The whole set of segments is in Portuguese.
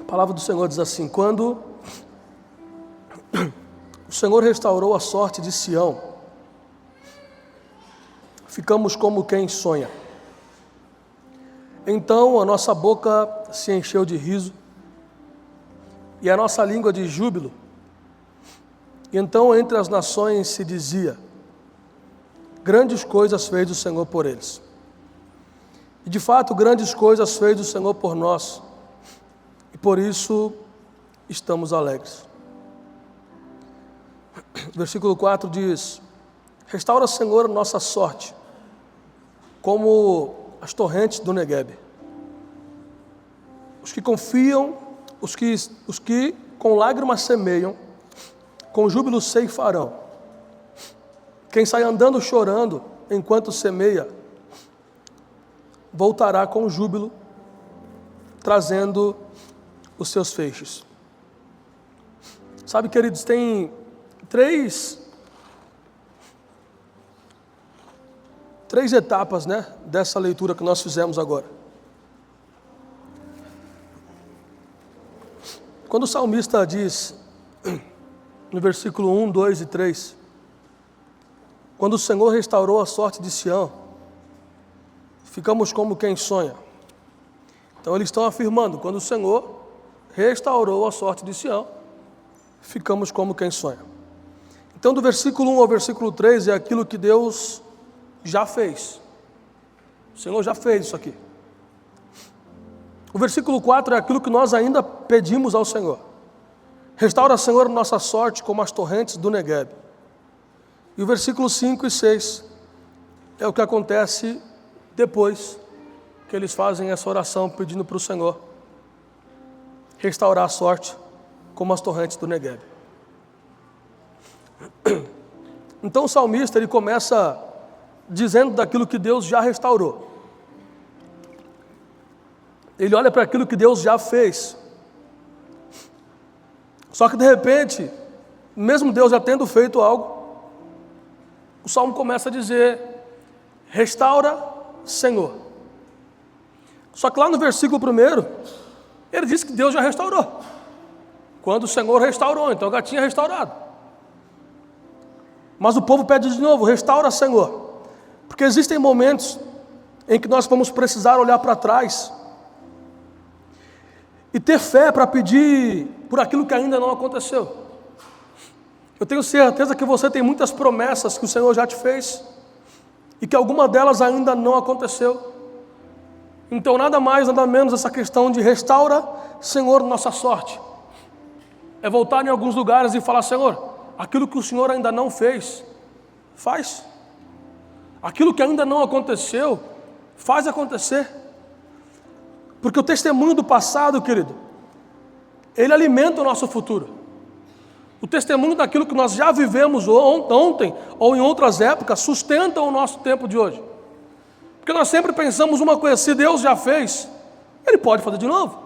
A palavra do Senhor diz assim: quando o Senhor restaurou a sorte de Sião, ficamos como quem sonha. Então a nossa boca se encheu de riso e a nossa língua de júbilo. E então entre as nações se dizia: grandes coisas fez o Senhor por eles. E de fato grandes coisas fez o Senhor por nós, e por isso estamos alegres. Versículo 4 diz: restaura, Senhor, a nossa sorte, como as torrentes do Neguebe. Os que confiam, os que com lágrimas semeiam, com júbilo ceifarão. Quem sai andando chorando enquanto semeia, voltará com júbilo, trazendo os seus feixes. Sabe, queridos, tem três etapas, dessa leitura que nós fizemos agora. Quando o salmista diz, no versículo 1, 2 e 3, quando o Senhor restaurou a sorte de Sião, ficamos como quem sonha. Então eles estão afirmando, quando o Senhor restaurou a sorte de Sião, ficamos como quem sonha. Então do versículo 1 ao versículo 3 é aquilo que Deus já fez. O Senhor já fez isso aqui. O versículo 4 é aquilo que nós ainda pedimos ao Senhor. Restaura, Senhor, nossa sorte como as torrentes do Neguebe. E o versículo 5 e 6 é o que acontece depois que eles fazem essa oração pedindo para o Senhor restaurar a sorte como as torrentes do Neguebe. Então o salmista ele começa dizendo daquilo que Deus já restaurou. Ele olha para aquilo que Deus já fez. Só que de repente, mesmo Deus já tendo feito algo, o salmo começa a dizer: restaura, Senhor. Só que lá no versículo 1, ele diz que Deus já restaurou. Quando o Senhor restaurou, então já tinha restaurado. Mas o povo pede de novo: restaura, Senhor. Porque existem momentos em que nós vamos precisar olhar para trás e ter fé para pedir por aquilo que ainda não aconteceu. Eu tenho certeza que você tem muitas promessas que o Senhor já te fez e que alguma delas ainda não aconteceu. Então nada mais, nada menos essa questão de restaura, Senhor, nossa sorte. É voltar em alguns lugares e falar: Senhor, aquilo que o Senhor ainda não fez, faz. Aquilo que ainda não aconteceu, faz acontecer. Porque o testemunho do passado, querido, ele alimenta o nosso futuro. O testemunho daquilo que nós já vivemos ontem ou em outras épocas sustenta o nosso tempo de hoje. Porque nós sempre pensamos uma coisa: se Deus já fez, Ele pode fazer de novo.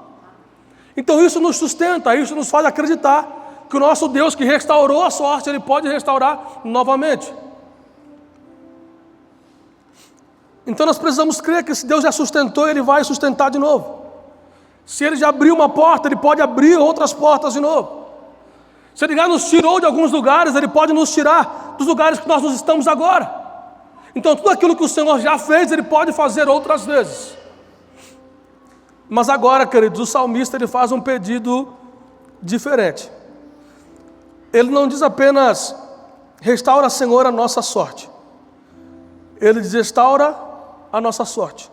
Então isso nos sustenta, isso nos faz acreditar que o nosso Deus que restaurou a sorte, Ele pode restaurar novamente. Então nós precisamos crer que se Deus já sustentou, Ele vai sustentar de novo. Se Ele já abriu uma porta, Ele pode abrir outras portas de novo. Se Ele já nos tirou de alguns lugares, Ele pode nos tirar dos lugares que nós estamos agora. Então tudo aquilo que o Senhor já fez, Ele pode fazer outras vezes. Mas agora, queridos, o salmista ele faz um pedido diferente. Ele não diz apenas: restaura, Senhor, a nossa sorte. Ele diz: restaura a nossa sorte,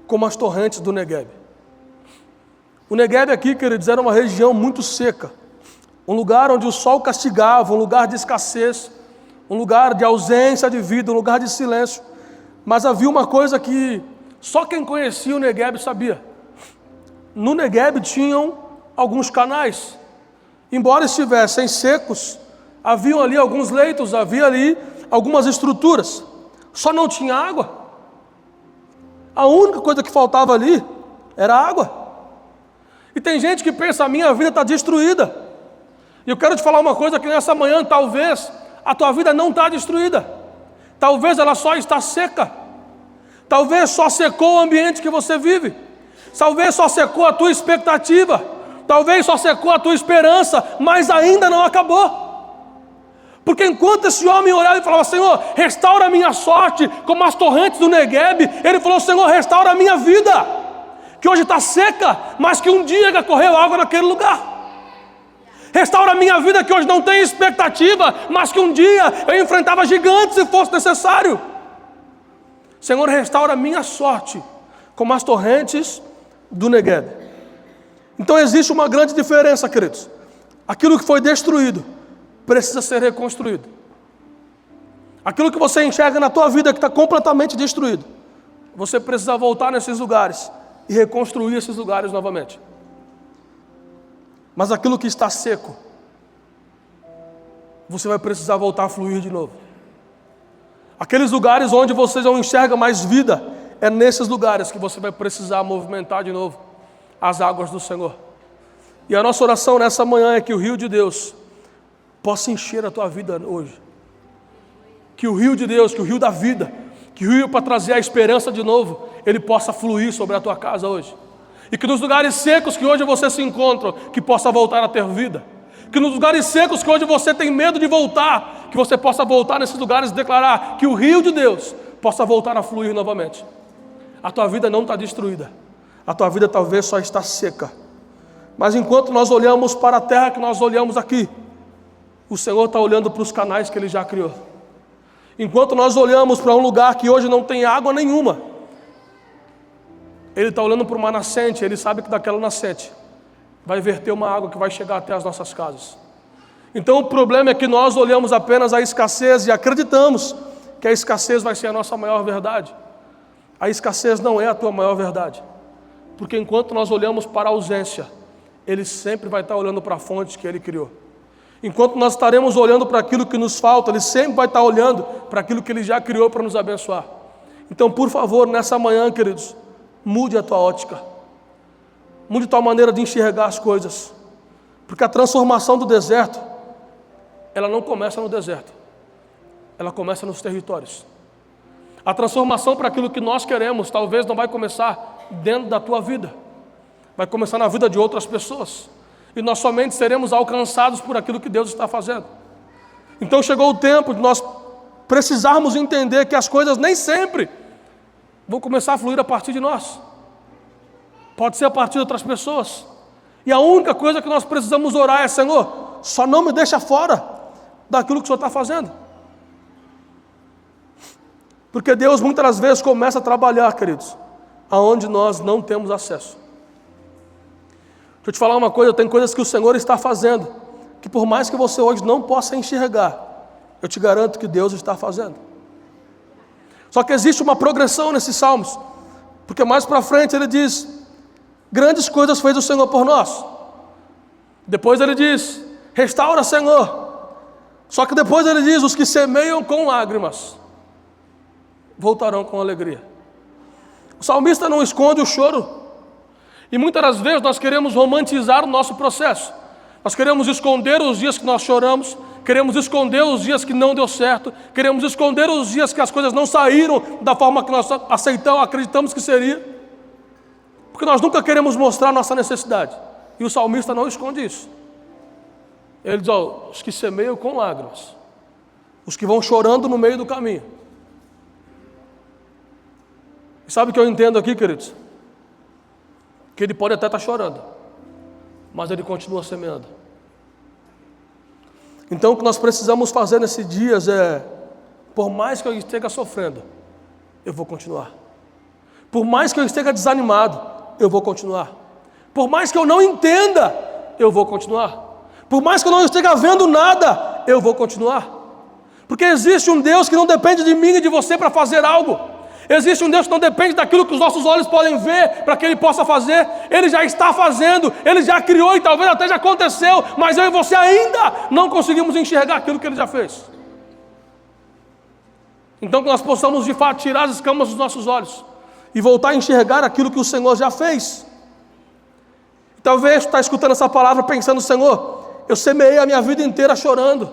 como as torrentes do Neguebe. O Neguebe aqui, queridos, era uma região muito seca, um lugar onde o sol castigava, um lugar de escassez, um lugar de ausência de vida, um lugar de silêncio. Mas havia uma coisa que só quem conhecia o Neguebe sabia. No Neguebe tinham alguns canais. Embora estivessem secos, haviam ali alguns leitos, havia ali algumas estruturas. Só não tinha água. A única coisa que faltava ali era água. E tem gente que pensa: a minha vida está destruída. E eu quero te falar uma coisa: que nessa manhã talvez a tua vida não está destruída. Talvez ela só está seca. Talvez só secou o ambiente que você vive. Talvez só secou a tua expectativa. Talvez só secou a tua esperança, mas ainda não acabou. Porque enquanto esse homem orava e falava: Senhor, restaura a minha sorte, como as torrentes do Neguebe, ele falou: Senhor, restaura a minha vida, que hoje está seca, mas que um dia correu água naquele lugar. Restaura a minha vida, que hoje não tem expectativa, mas que um dia eu enfrentava gigantes se fosse necessário. Senhor, restaura a minha sorte, como as torrentes do Neguebe. Então existe uma grande diferença, queridos. Aquilo que foi destruído precisa ser reconstruído. Aquilo que você enxerga na tua vida que está completamente destruído, você precisa voltar nesses lugares e reconstruir esses lugares novamente. Mas aquilo que está seco, você vai precisar voltar a fluir de novo. Aqueles lugares onde você não enxerga mais vida, é nesses lugares que você vai precisar movimentar de novo as águas do Senhor. E a nossa oração nessa manhã é que o rio de Deus possa encher a tua vida hoje. Que o rio de Deus, que o rio da vida, que o rio para trazer a esperança de novo, ele possa fluir sobre a tua casa hoje. E que nos lugares secos que hoje você se encontra, que possa voltar a ter vida. Que nos lugares secos que hoje você tem medo de voltar, que você possa voltar nesses lugares e declarar que o rio de Deus possa voltar a fluir novamente. A tua vida não está destruída. A tua vida talvez só está seca. Mas enquanto nós olhamos para a terra que nós olhamos aqui, o Senhor está olhando para os canais que Ele já criou. Enquanto nós olhamos para um lugar que hoje não tem água nenhuma, Ele está olhando para uma nascente. Ele sabe que daquela nascente vai verter uma água que vai chegar até as nossas casas. Então o problema é que nós olhamos apenas a escassez e acreditamos que a escassez vai ser a nossa maior verdade. A escassez não é a tua maior verdade. Porque enquanto nós olhamos para a ausência, Ele sempre vai estar olhando para a fonte que Ele criou. Enquanto nós estaremos olhando para aquilo que nos falta, Ele sempre vai estar olhando para aquilo que Ele já criou para nos abençoar. Então, por favor, nessa manhã, queridos, mude a tua ótica. Mude a tua maneira de enxergar as coisas. Porque a transformação do deserto, ela não começa no deserto. Ela começa nos territórios. A transformação para aquilo que nós queremos, talvez não vai começar dentro da tua vida. Vai começar na vida de outras pessoas. E nós somente seremos alcançados por aquilo que Deus está fazendo. Então chegou o tempo de nós precisarmos entender que as coisas nem sempre vão começar a fluir a partir de nós. Pode ser a partir de outras pessoas. E a única coisa que nós precisamos orar é: Senhor, só não me deixa fora daquilo que o Senhor está fazendo. Porque Deus muitas vezes começa a trabalhar, queridos, aonde nós não temos acesso. Deixa eu te falar uma coisa: tem coisas que o Senhor está fazendo, que por mais que você hoje não possa enxergar, eu te garanto que Deus está fazendo. Só que existe uma progressão nesses salmos, porque mais para frente ele diz: grandes coisas fez o Senhor por nós. Depois ele diz: restaura, Senhor. Só que depois ele diz: os que semeiam com lágrimas voltarão com alegria. O salmista não esconde o choro. E muitas das vezes nós queremos romantizar o nosso processo. Nós queremos esconder os dias que nós choramos, queremos esconder os dias que não deu certo, queremos esconder os dias que as coisas não saíram da forma que nós aceitamos, acreditamos que seria. Porque nós nunca queremos mostrar nossa necessidade. E o salmista não esconde isso. Ele diz: os que semeiam com lágrimas, os que vão chorando no meio do caminho. E sabe o que eu entendo aqui, queridos? Que ele pode até estar chorando, mas ele continua semeando. Então o que nós precisamos fazer nesses dias é: por mais que eu esteja sofrendo, eu vou continuar. Por mais que eu esteja desanimado, eu vou continuar. Por mais que eu não entenda, eu vou continuar. Por mais que eu não esteja vendo nada, eu vou continuar. Porque existe um Deus que não depende de mim e de você para fazer algo. Existe um Deus que não depende daquilo que os nossos olhos podem ver para que Ele possa fazer. Ele já está fazendo, Ele já criou e talvez até já aconteceu, mas eu e você ainda não conseguimos enxergar aquilo que Ele já fez. Então que nós possamos de fato tirar as escamas dos nossos olhos e voltar a enxergar aquilo que o Senhor já fez. Talvez tu está escutando essa palavra pensando: Senhor, eu semeei a minha vida inteira chorando,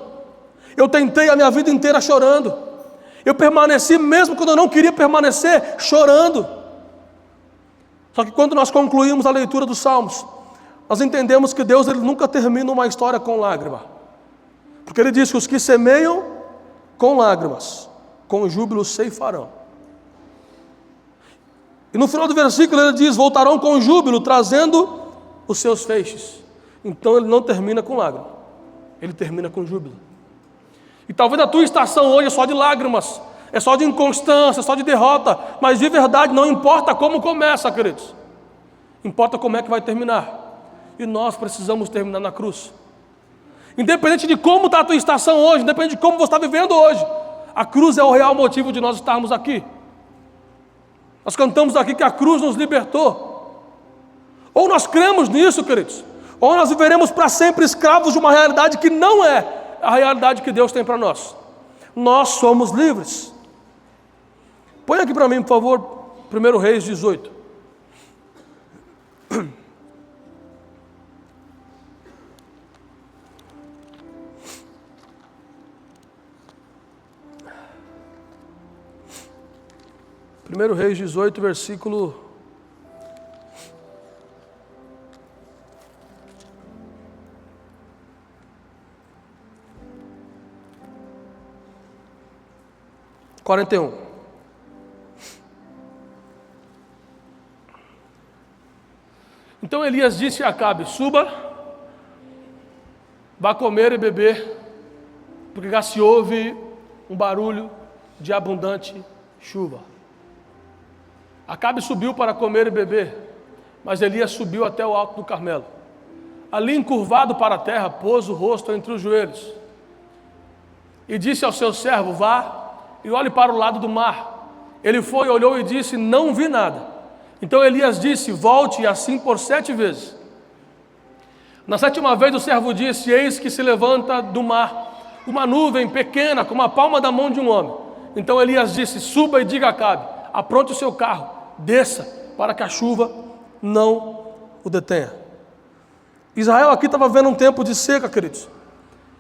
eu tentei a minha vida inteira chorando, eu permaneci mesmo quando eu não queria permanecer, chorando. Só que quando nós concluímos a leitura dos Salmos, nós entendemos que Deus ele nunca termina uma história com lágrima. Porque Ele diz que os que semeiam com lágrimas, com júbilo ceifarão. E no final do versículo Ele diz, voltarão com júbilo, trazendo os seus feixes. Então Ele não termina com lágrima, Ele termina com júbilo. E talvez a tua estação hoje é só de lágrimas, é só de inconstância, é só de derrota, mas de verdade não importa como começa, queridos, importa como é que vai terminar. E nós precisamos terminar na cruz. Independente de como está a tua estação hoje, independente de como você está vivendo hoje, a cruz é o real motivo de nós estarmos aqui. Nós cantamos aqui que a cruz nos libertou. Ou nós cremos nisso, queridos, ou nós viveremos para sempre escravos de uma realidade que não é a realidade que Deus tem para nós. Nós somos livres. Põe aqui para mim, por favor, 1 Reis 18. Primeiro Reis 18, versículo 41. Então Elias disse a Acabe, suba, vá comer e beber, porque já se ouve um barulho de abundante chuva. Acabe subiu para comer e beber, mas Elias subiu até o alto do Carmelo. Ali, encurvado para a terra, pôs o rosto entre os joelhos e disse ao seu servo, vá e olhe para o lado do mar. Ele foi, olhou e disse, não vi nada. Então Elias disse, volte, e assim por 7 vezes. Na 7ª vez o servo disse, eis que se levanta do mar uma nuvem pequena, como a palma da mão de um homem. Então Elias disse, suba e diga a Acabe, apronte o seu carro, desça, para que a chuva não o detenha. Israel aqui estava vendo um tempo de seca, queridos.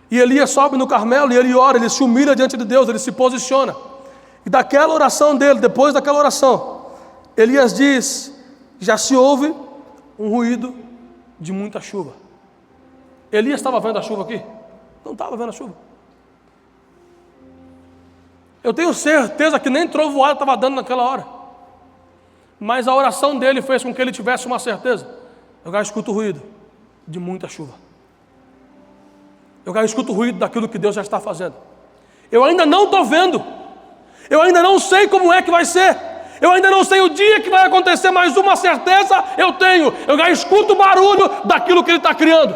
E Elias sobe no Carmelo e ele ora, ele se humilha diante de Deus, ele se posiciona. E daquela oração dele, depois daquela oração, Elias diz, já se ouve um ruído de muita chuva. Elias estava vendo a chuva aqui? Não estava vendo a chuva. Eu tenho certeza que nem trovoada estava dando naquela hora. Mas a oração dele fez com que ele tivesse uma certeza. Eu já escuto o ruído de muita chuva. Eu já escuto o ruído daquilo que Deus já está fazendo. Eu ainda não estou vendo. Eu ainda não sei como é que vai ser. Eu ainda não sei o dia que vai acontecer, mas uma certeza eu tenho. Eu já escuto o barulho daquilo que Ele está criando.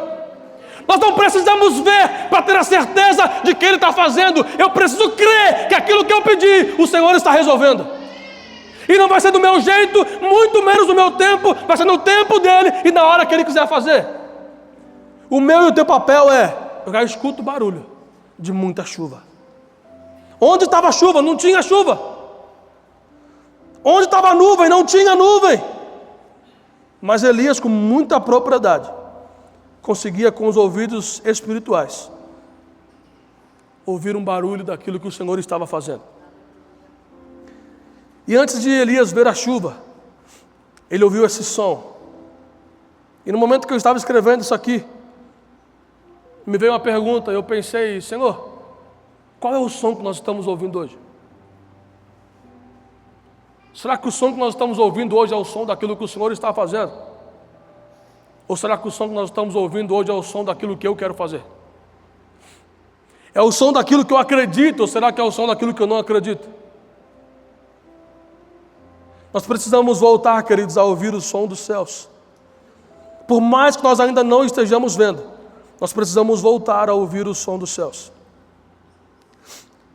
Nós não precisamos ver para ter a certeza de que Ele está fazendo. Eu preciso crer que aquilo que eu pedi, o Senhor está resolvendo. E não vai ser do meu jeito, muito menos do meu tempo, vai ser no tempo dEle e na hora que Ele quiser fazer. O meu e o teu papel é, eu já escuto o barulho de muita chuva. Onde estava a chuva? Não tinha chuva. Onde estava a nuvem? Não tinha nuvem. Mas Elias, com muita propriedade, conseguia com os ouvidos espirituais ouvir um barulho daquilo que o Senhor estava fazendo. E antes de Elias ver a chuva, ele ouviu esse som. E no momento que eu estava escrevendo isso aqui, me veio uma pergunta, eu pensei, Senhor, qual é o som que nós estamos ouvindo hoje? Será que o som que nós estamos ouvindo hoje é o som daquilo que o Senhor está fazendo? Ou será que o som que nós estamos ouvindo hoje é o som daquilo que eu quero fazer? É o som daquilo que eu acredito, ou será que é o som daquilo que eu não acredito? Nós precisamos voltar, queridos, a ouvir o som dos céus. Por mais que nós ainda não estejamos vendo, nós precisamos voltar a ouvir o som dos céus.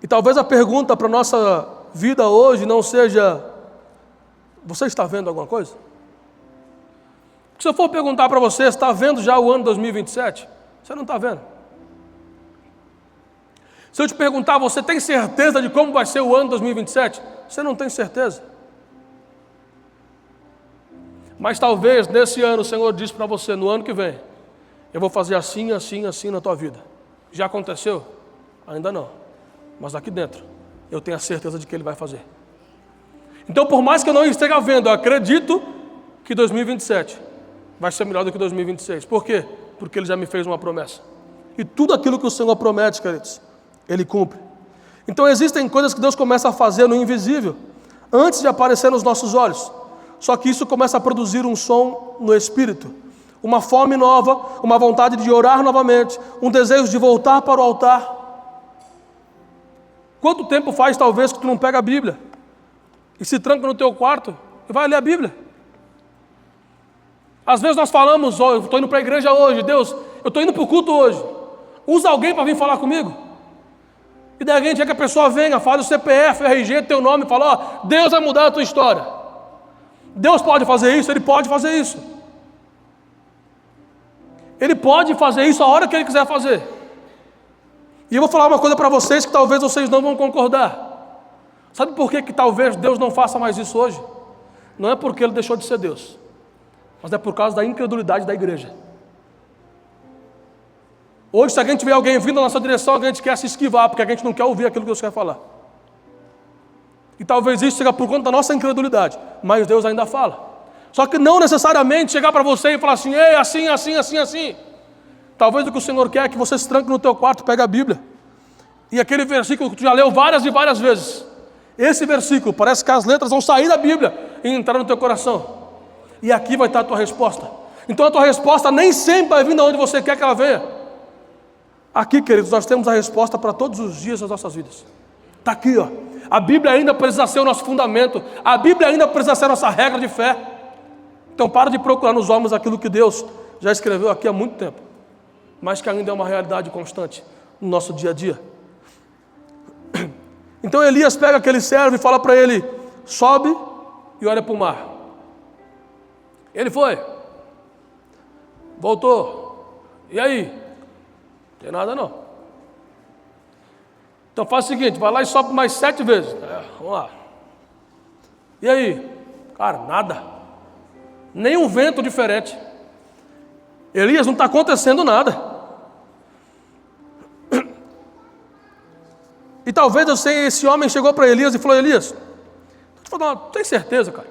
E talvez a pergunta para a nossa vida hoje não seja, você está vendo alguma coisa? Se eu for perguntar para você, está vendo já o ano 2027? Você não está vendo. Se eu te perguntar, você tem certeza de como vai ser o ano 2027? Você não tem certeza. Mas talvez nesse ano o Senhor diz para você, no ano que vem, eu vou fazer assim, assim, assim na tua vida. Já aconteceu? Ainda não. Mas aqui dentro, eu tenho a certeza de que Ele vai fazer. Então, por mais que eu não esteja vendo, eu acredito que 2027 vai ser melhor do que 2026. Por quê? Porque Ele já me fez uma promessa. E tudo aquilo que o Senhor promete, queridos, Ele cumpre. Então existem coisas que Deus começa a fazer no invisível, antes de aparecer nos nossos olhos. Só que isso começa a produzir um som no espírito, uma fome nova, uma vontade de orar novamente, um desejo de voltar para o altar. Quanto tempo faz talvez que tu não pega a Bíblia e se tranca no teu quarto e vai ler a Bíblia? Às vezes nós falamos, eu estou indo para a igreja hoje, Deus, eu estou indo para o culto hoje, usa alguém para vir falar comigo. E daí a gente quer que a pessoa venha, fale o CPF, o RG, teu nome, e fala, Deus vai mudar a tua história. Deus pode fazer isso, Ele pode fazer isso. Ele pode fazer isso a hora que Ele quiser fazer. E eu vou falar uma coisa para vocês que talvez vocês não vão concordar. Sabe por que talvez Deus não faça mais isso hoje? Não é porque Ele deixou de ser Deus, mas é por causa da incredulidade da igreja. Hoje, se a gente vê alguém vindo na nossa direção, a gente quer se esquivar, porque a gente não quer ouvir aquilo que Deus quer falar. E talvez isso seja por conta da nossa incredulidade, mas Deus ainda fala. Só que não necessariamente chegar para você e falar assim, ei, assim, assim, assim, assim. Talvez o que o Senhor quer é que você se tranque no teu quarto, pegue a Bíblia. E aquele versículo que tu já leu várias e várias vezes. Esse versículo, parece que as letras vão sair da Bíblia e entrar no teu coração. E aqui vai estar a tua resposta. Então a tua resposta nem sempre vai vir de onde você quer que ela venha. Aqui, queridos, nós temos a resposta para todos os dias das nossas vidas. Está aqui, ó. A Bíblia ainda precisa ser o nosso fundamento. A Bíblia ainda precisa ser a nossa regra de fé. Então para de procurar nos homens aquilo que Deus já escreveu aqui há muito tempo, mas que ainda é uma realidade constante no nosso dia a dia. Então Elias pega aquele servo e fala para ele, sobe e olha para o mar. Ele foi, voltou, e aí? Não tem nada não. Então faz o seguinte, vai lá e sobe mais 7 vezes. Vamos lá. E aí? Cara, nada. Nem um vento diferente. Elias, não está acontecendo nada. E talvez eu sei, esse homem chegou para Elias e falou, Elias, tem certeza, cara?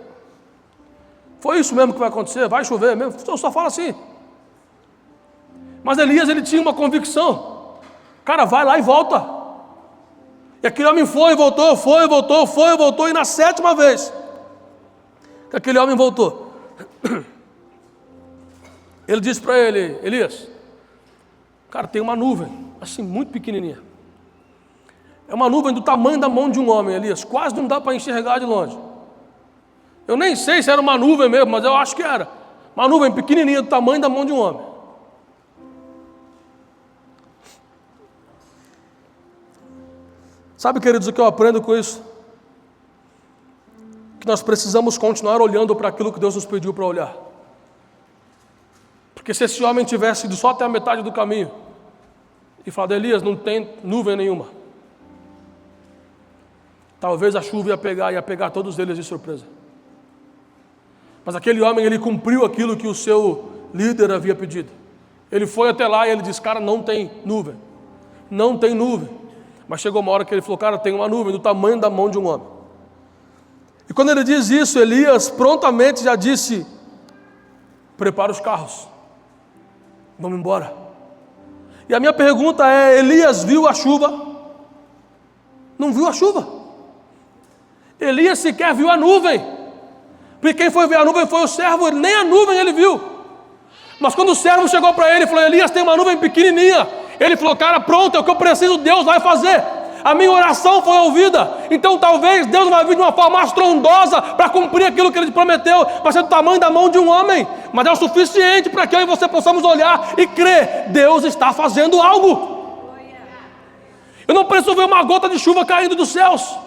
Foi isso mesmo que vai acontecer? Vai chover mesmo? Eu só falo assim. Mas Elias, ele tinha uma convicção. Cara, vai lá e volta. E aquele homem foi e voltou, foi e voltou, foi e voltou. E na 7ª vez que aquele homem voltou, ele disse para ele, Elias, cara, tem uma nuvem, assim, muito pequenininha. É uma nuvem do tamanho da mão de um homem, Elias, quase não dá para enxergar de longe. Eu nem sei se era uma nuvem mesmo, mas eu acho que era. Uma nuvem pequenininha do tamanho da mão de um homem. Sabe, queridos, o que eu aprendo com isso? Que nós precisamos continuar olhando para aquilo que Deus nos pediu para olhar. Porque se esse homem tivesse ido só até a metade do caminho e falado, Elias, não tem nuvem nenhuma, talvez a chuva ia pegar todos eles de surpresa. Mas aquele homem, ele cumpriu aquilo que o seu líder havia pedido. Ele foi até lá e ele disse, cara, não tem nuvem. Não tem nuvem. Mas chegou uma hora que ele falou, cara, tem uma nuvem do tamanho da mão de um homem. E quando ele diz isso, Elias prontamente já disse, prepara os carros, vamos embora. E a minha pergunta é, Elias viu a chuva? Não viu a chuva. Elias sequer viu a nuvem. Porque quem foi ver a nuvem foi o servo, nem a nuvem ele viu. Mas quando o servo chegou para ele e falou, Elias, tem uma nuvem pequenininha. Ele falou, cara, pronto, é o que eu preciso, Deus vai fazer. A minha oração foi ouvida. Então talvez Deus vai vir de uma forma estrondosa para cumprir aquilo que Ele prometeu. Vai ser do tamanho da mão de um homem. Mas é o suficiente para que eu e você possamos olhar e crer. Deus está fazendo algo. Eu não preciso ver uma gota de chuva caindo dos céus.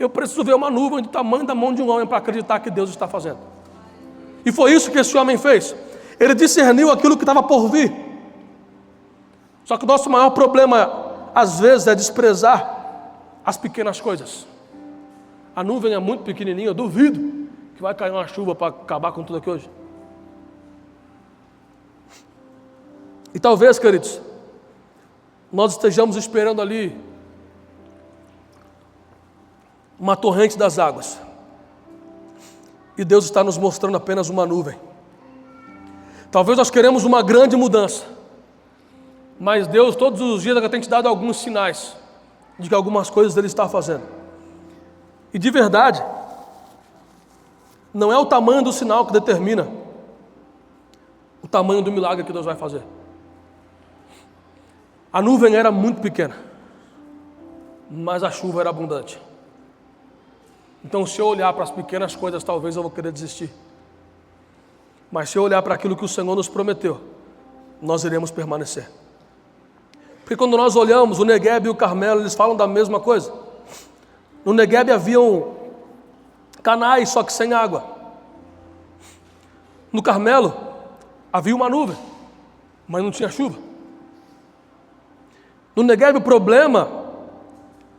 Eu preciso ver uma nuvem do tamanho da mão de um homem para acreditar que Deus está fazendo. E foi isso que esse homem fez. Ele discerniu aquilo que estava por vir. Só que o nosso maior problema, às vezes, é desprezar as pequenas coisas. A nuvem é muito pequenininha, eu duvido que vai cair uma chuva para acabar com tudo aqui hoje. E talvez, queridos, nós estejamos esperando ali uma torrente das águas. E Deus está nos mostrando apenas uma nuvem. Talvez nós queremos uma grande mudança, mas Deus todos os dias tem te dado alguns sinais de que algumas coisas Ele está fazendo. E de verdade, não é o tamanho do sinal que determina o tamanho do milagre que Deus vai fazer. A nuvem era muito pequena, mas a chuva era abundante. Então, se eu olhar para as pequenas coisas, talvez eu vou querer desistir. Mas se eu olhar para aquilo que o Senhor nos prometeu, nós iremos permanecer. Porque quando nós olhamos, o Negueb e o Carmelo, eles falam da mesma coisa. No Negueb haviam canais, só que sem água. No Carmelo, havia uma nuvem, mas não tinha chuva. No Negueb o problema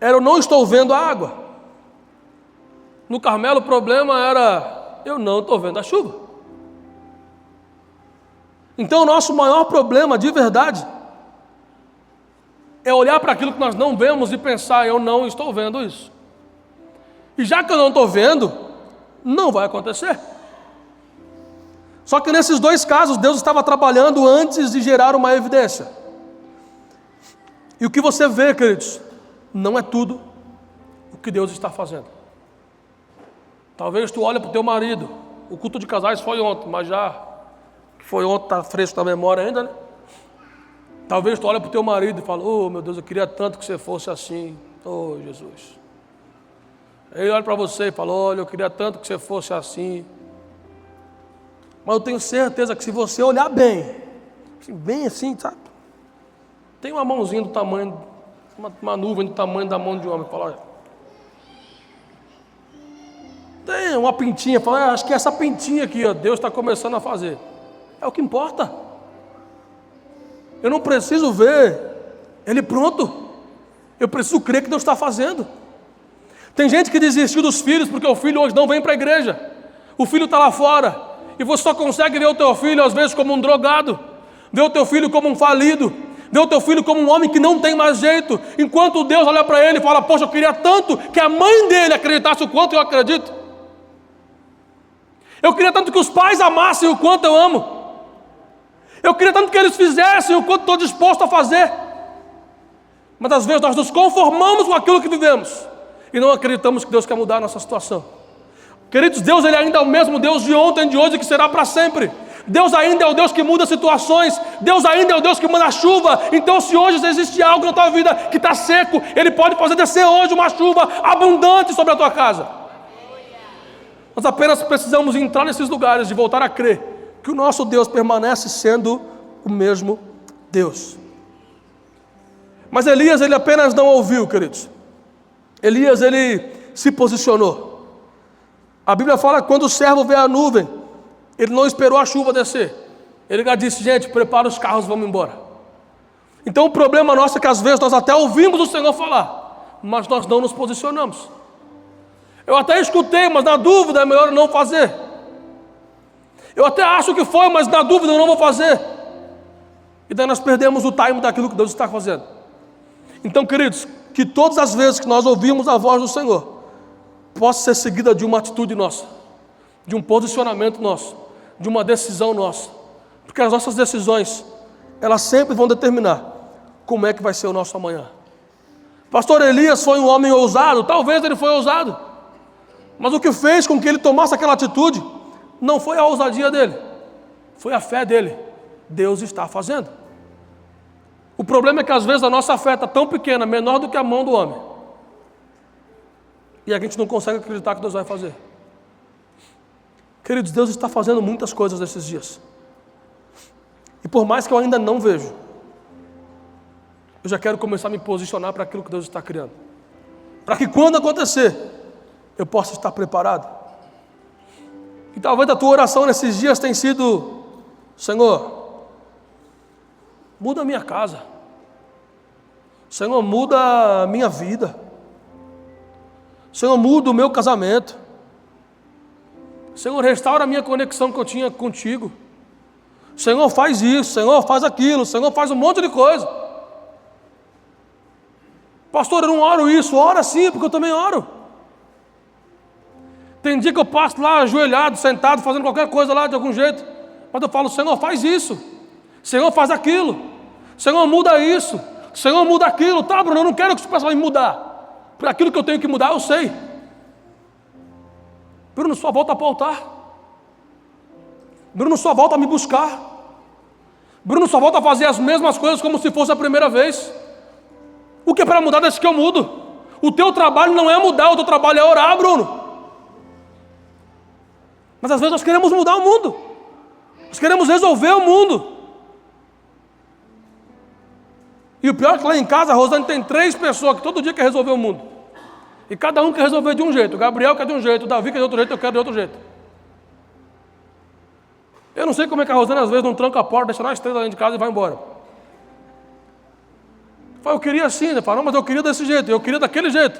era eu não estou vendo a água. No Carmelo o problema era eu não estou vendo a chuva. Então o nosso maior problema de verdade é olhar para aquilo que nós não vemos e pensar, eu não estou vendo isso. E já que eu não estou vendo, não vai acontecer. Só que nesses dois casos, Deus estava trabalhando antes de gerar uma evidência. E o que você vê, queridos, não é tudo o que Deus está fazendo. Talvez tu olhe para o teu marido, o culto de casais foi ontem, mas já que foi ontem, está fresco na memória ainda, né? Talvez tu olhe para o teu marido e fale, oh meu Deus, eu queria tanto que você fosse assim, oh Jesus. Ele olha para você e fala, olha, eu queria tanto que você fosse assim. Mas eu tenho certeza que se você olhar bem, bem assim, sabe? Tem uma mãozinha do tamanho, uma nuvem do tamanho da mão de um homem. Fala, olha. Tem uma pintinha, fala, acho que essa pintinha aqui, ó, Deus está começando a fazer. É o que importa. Eu não preciso ver ele pronto. Eu preciso crer que Deus está fazendo. Tem gente que desistiu dos filhos porque o filho hoje não vem para a igreja. O filho está lá fora. E você só consegue ver o teu filho às vezes como um drogado. Ver o teu filho como um falido. Ver o teu filho como um homem que não tem mais jeito. Enquanto Deus olha para ele e fala, poxa, eu queria tanto que a mãe dele acreditasse o quanto eu acredito. Eu queria tanto que os pais amassem o quanto eu amo. Eu queria tanto que eles fizessem o quanto estou disposto a fazer. Mas às vezes nós nos conformamos com aquilo que vivemos e não acreditamos que Deus quer mudar a nossa situação. Queridos, Deus ele ainda é o mesmo Deus de ontem, de hoje e que será para sempre. Deus ainda é o Deus que muda situações. Deus ainda é o Deus que manda chuva. Então se hoje existe algo na tua vida que está seco, Ele pode fazer descer hoje uma chuva abundante sobre a tua casa. Nós apenas precisamos entrar nesses lugares e voltar a crer que o nosso Deus permanece sendo o mesmo Deus. Mas Elias, ele apenas não ouviu, queridos. Elias, ele se posicionou. A Bíblia fala que quando o servo vê a nuvem, ele não esperou a chuva descer. Ele já disse, gente, prepara os carros, vamos embora. Então o problema nosso é que às vezes nós até ouvimos o Senhor falar, mas nós não nos posicionamos. Eu até escutei, mas na dúvida é melhor não fazer. Eu até acho que foi, mas na dúvida eu não vou fazer. E daí nós perdemos o time daquilo que Deus está fazendo. Então, queridos, que todas as vezes que nós ouvimos a voz do Senhor, possa ser seguida de uma atitude nossa, de um posicionamento nosso, de uma decisão nossa. Porque as nossas decisões, elas sempre vão determinar como é que vai ser o nosso amanhã. Pastor Elias foi um homem ousado, talvez ele foi ousado, mas o que fez com que ele tomasse aquela atitude, não foi a ousadia dele, foi a fé dele. Deus está fazendo. O problema é que às vezes a nossa fé está tão pequena, menor do que a mão do homem, e a gente não consegue acreditar que Deus vai fazer. Queridos, Deus está fazendo muitas coisas nesses dias. E por mais que eu ainda não vejo, eu já quero começar a me posicionar para aquilo que Deus está criando. Para que quando acontecer, eu possa estar preparado. E talvez a tua oração nesses dias tenha sido, Senhor, muda a minha casa. Senhor, muda a minha vida. Senhor, muda o meu casamento. Senhor, restaura a minha conexão que eu tinha contigo. Senhor, faz isso. Senhor, faz aquilo. Senhor, faz um monte de coisa. Pastor, eu não oro isso. Ora sim, porque eu também oro. Tem dia que eu passo lá ajoelhado, sentado, fazendo qualquer coisa lá de algum jeito. Mas eu falo, Senhor, faz isso. Senhor, faz aquilo. Senhor, muda isso. Senhor, muda aquilo. Tá, Bruno, eu não quero que você possa me mudar. Por aquilo que eu tenho que mudar, eu sei. Bruno, só volta para o altar. Bruno, só volta a me buscar. Bruno, só volta a fazer as mesmas coisas como se fosse a primeira vez. O que é para mudar, deixa que eu mudo. O teu trabalho não é mudar, o teu trabalho é orar, Bruno. Mas às vezes nós queremos mudar o mundo. Nós queremos resolver o mundo. E o pior é que lá em casa, a Rosane tem 3 pessoas que todo dia quer resolver o mundo. E cada um quer resolver de um jeito. O Gabriel quer de um jeito, o Davi quer de outro jeito, eu quero de outro jeito. Eu não sei como é que a Rosane às vezes não tranca a porta, deixa nós 3 lá dentro de casa e vai embora. Eu queria assim, né? Fala, não, mas eu queria desse jeito, eu queria daquele jeito.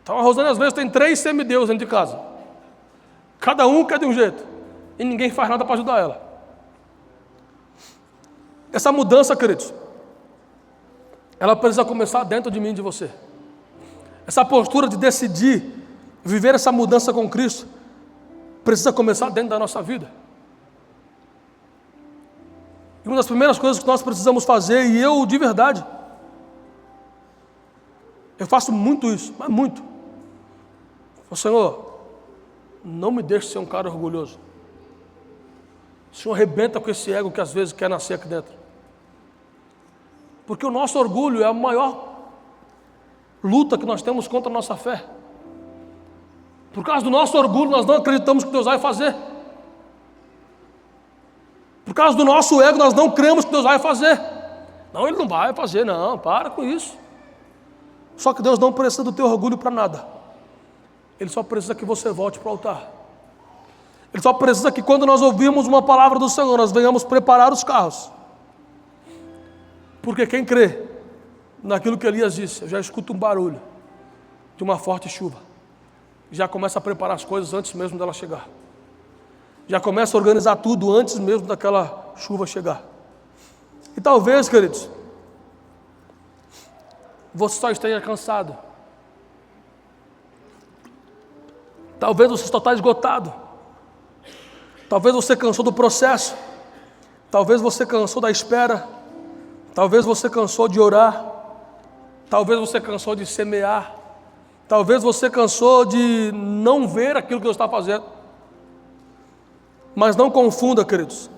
Então a Rosane às vezes tem 3 semideuses dentro de casa. Cada um quer de um jeito. E ninguém faz nada para ajudar ela. Essa mudança, queridos, ela precisa começar dentro de mim e de você. Essa postura de decidir viver essa mudança com Cristo precisa começar dentro da nossa vida. E uma das primeiras coisas que nós precisamos fazer, e eu de verdade, eu faço muito isso, mas muito. Senhor, não me deixe ser um cara orgulhoso. O Senhor arrebenta com esse ego que às vezes quer nascer aqui dentro. Porque o nosso orgulho é a maior luta que nós temos contra a nossa fé. Por causa do nosso orgulho, nós não acreditamos que Deus vai fazer. Por causa do nosso ego, nós não cremos que Deus vai fazer. Não, Ele não vai fazer, não, para com isso. Só que Deus não precisa do teu orgulho para nada. Ele só precisa que você volte para o altar. Ele só precisa que quando nós ouvirmos uma palavra do Senhor, nós venhamos preparar os carros. Porque quem crê naquilo que Elias disse, eu já escuto um barulho de uma forte chuva. Já começa a preparar as coisas antes mesmo dela chegar. Já começa a organizar tudo antes mesmo daquela chuva chegar. E talvez, queridos, você só esteja cansado. Talvez você só está esgotado. Talvez você cansou do processo. Talvez você cansou da espera. Talvez você cansou de orar. Talvez você cansou de semear. Talvez você cansou de não ver aquilo que Deus está fazendo. Mas não confunda, queridos,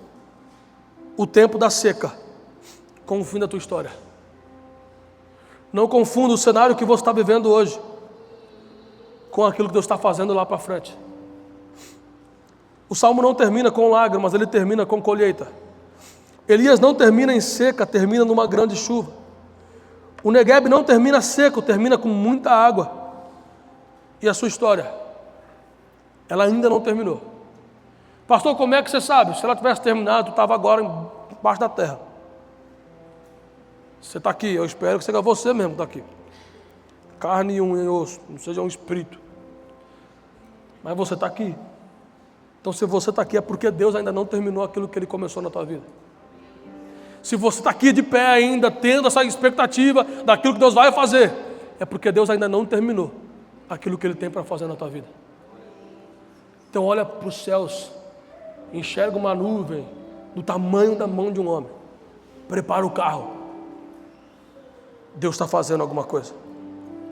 o tempo da seca com o fim da tua história. Não confunda o cenário que você está vivendo hoje com aquilo que Deus está fazendo lá para frente. O Salmo não termina com lágrimas, ele termina com colheita. Elias não termina em seca, termina numa grande chuva. O Negueb não termina seco, termina com muita água. E a sua história, ela ainda não terminou. Pastor, como é que você sabe? Se ela tivesse terminado, tu estava agora embaixo da terra. Você está aqui, eu espero que seja você mesmo que está aqui. Carne e um osso, não seja um espírito. Mas você está aqui. Então se você está aqui é porque Deus ainda não terminou aquilo que Ele começou na tua vida. Se você está aqui de pé ainda, tendo essa expectativa daquilo que Deus vai fazer, é porque Deus ainda não terminou aquilo que Ele tem para fazer na tua vida. Então olha para os céus, enxerga uma nuvem do tamanho da mão de um homem. Prepara o carro. Deus está fazendo alguma coisa.